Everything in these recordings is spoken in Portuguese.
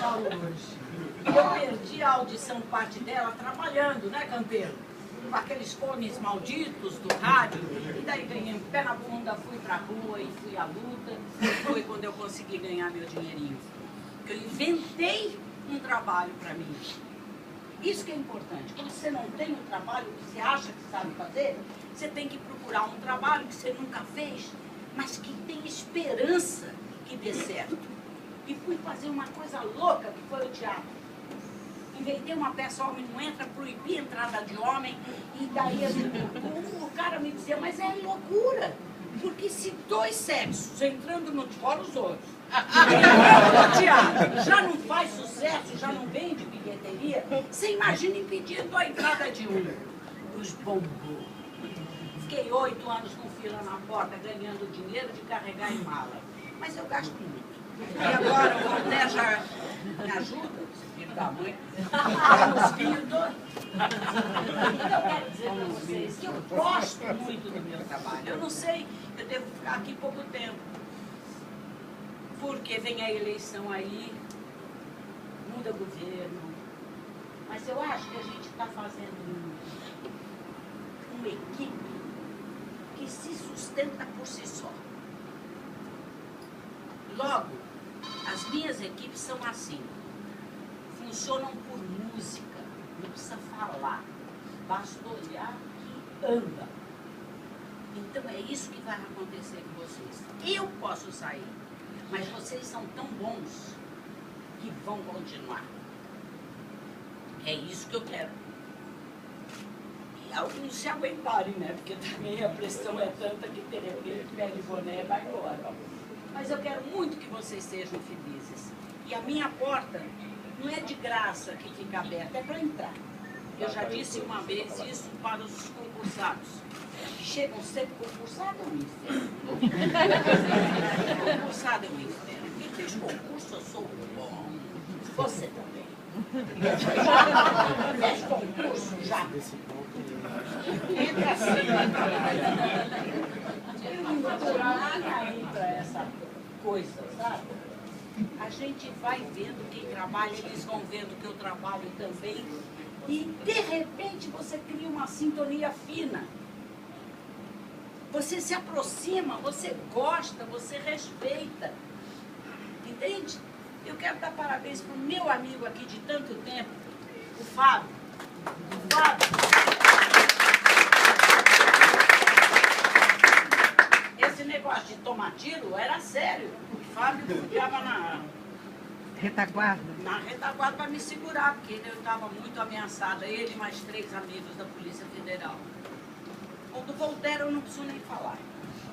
Paulo hoje. Eu perdi a audição, parte dela, trabalhando, né, Campeiro? Com aqueles fones malditos do rádio. E daí ganhei um pé na bunda, fui pra rua e fui à luta. Foi quando eu consegui ganhar meu dinheirinho. Eu inventei um trabalho para mim. Isso que é importante. Quando você não tem um trabalho que você acha que sabe fazer, você tem que procurar um trabalho que você nunca fez, mas que tem esperança que dê certo. E fui fazer uma coisa louca, que foi o teatro. Inventei uma peça, homem não entra, proibi a entrada de homem, e daí o cara me dizia, mas é loucura, porque se dois sexos entrando no fora os outros, no teatro, já não faz sucesso, já não vende bilheteria, você imagina impedindo a entrada de um. Os bombons. Fiquei 8 anos com fila na porta, ganhando dinheiro de carregar em mala. Mas eu gasto muito. E agora o André já me ajuda, filho da mãe, os filhos dois. Então eu quero dizer para vocês que eu gosto muito do meu trabalho. Eu não sei, eu devo ficar aqui pouco tempo, porque vem a eleição aí, muda governo, mas eu acho que a gente está fazendo uma equipe que se sustenta por si só. Logo, as minhas equipes são assim, funcionam por música, não precisa falar, basta olhar que anda. Então é isso que vai acontecer com vocês. Eu posso sair, mas vocês são tão bons que vão continuar. É isso que eu quero. E alguns se aguentarem, né? Porque também a pressão é tanta que de repente pega o boné e vai embora. Mas eu quero muito que vocês sejam felizes. E a minha porta não é de graça que fica aberta, é para entrar. Eu já disse uma vez isso para os concursados. Chegam sempre concursado é um inferno. Concursado é um inferno. Quem fez concurso, eu sou bom. Você também. Fez concurso já. Entra assim. Entra essa coisa, sabe? A gente vai vendo quem trabalha, eles vão vendo que eu trabalho também. E, de repente, você cria uma sintonia fina. Você se aproxima, você gosta, você respeita. Entende? Eu quero dar parabéns para o meu amigo aqui de tanto tempo, o Fábio. O Fábio. Esse negócio de tomar tiro era sério. O Fábio ficava na retaguarda. Na retaguarda para me segurar, porque eu estava muito ameaçada. Ele e mais 3 amigos da Polícia Federal. O do Voltaire eu não preciso nem falar.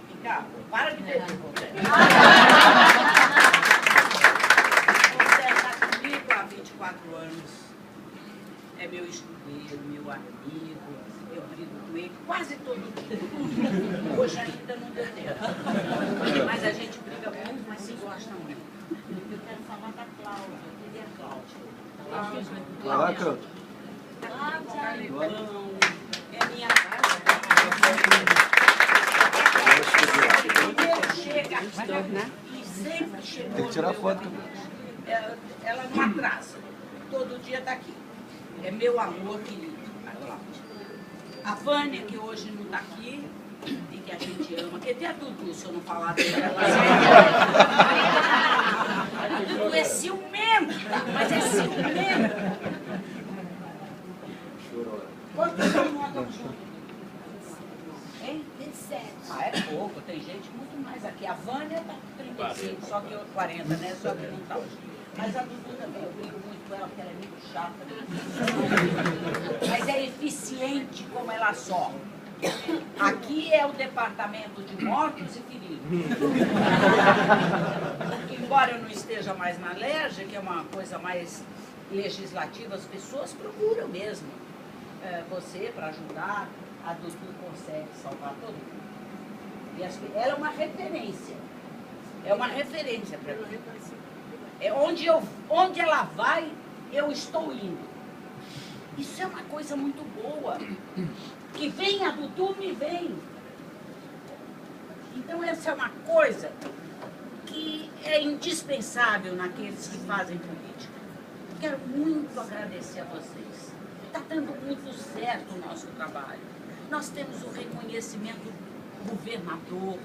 Vem cá, para de beber, Voltaire. Voltaire está comigo há 24 anos. É meu escudeiro, meu amigo. Eu brigo com ele quase todo dia. Hoje ainda não deu tempo. Mas a gente briga muito, mas se gosta muito. Eu quero falar da Cláudia. Cadê a Cláudia? Cláudia. É minha casa. Chega aqui e sempre chegou. Tem que tirar foto. Ela não atrasa. Todo dia está aqui. É meu amor querido, a Cláudia. A Vânia, que hoje não está aqui, e que a gente ama. Cadê a Dudu, se eu não falar dela? A Dudu é ciumenta, mas é ciumenta. Quantos anos nós estamos juntos? Hein? 27. Ah, é pouco. Tem gente muito mais aqui. A Vânia está com 35, só que eu 40, né? Só que não está hoje. Mas a Dudu também, eu brigo muito com ela, porque ela é muito chata. Mas é eficiente como ela só. Aqui é o departamento de mortos e feridos. Embora eu não esteja mais na LERJ, que é uma coisa mais legislativa, as pessoas procuram mesmo você para ajudar. A Dudu consegue salvar todo mundo. E ela é uma referência. É uma referência para mim. É onde ela vai, eu estou indo. Isso é uma coisa muito boa. Que vem a Dudu, me vem. Então essa é uma coisa que é indispensável naqueles que fazem política. Quero muito agradecer a vocês. Está dando muito certo o nosso trabalho. Nós temos o reconhecimento do governador,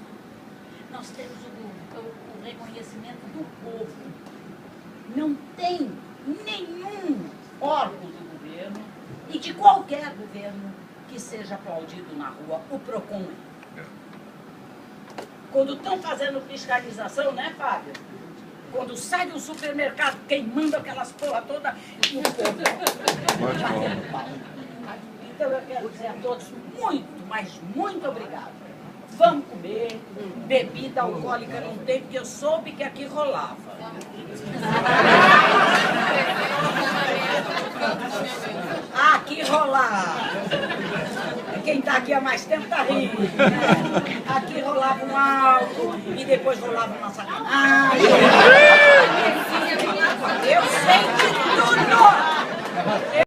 nós temos o reconhecimento do povo. Não tem nenhum órgão do governo e de qualquer governo que seja aplaudido na rua. O PROCON é. Quando estão fazendo fiscalização, né, Fábio? Quando sai do supermercado queimando aquelas porra toda, o povo. Então eu quero dizer a todos muito, mas muito obrigado. Vamos comer, bebida alcoólica não tem, porque eu soube que aqui rolava. Aqui rolava. Quem está aqui há mais tempo está rindo. Né? Aqui rolava um álcool e depois rolava uma sacanagem. Eu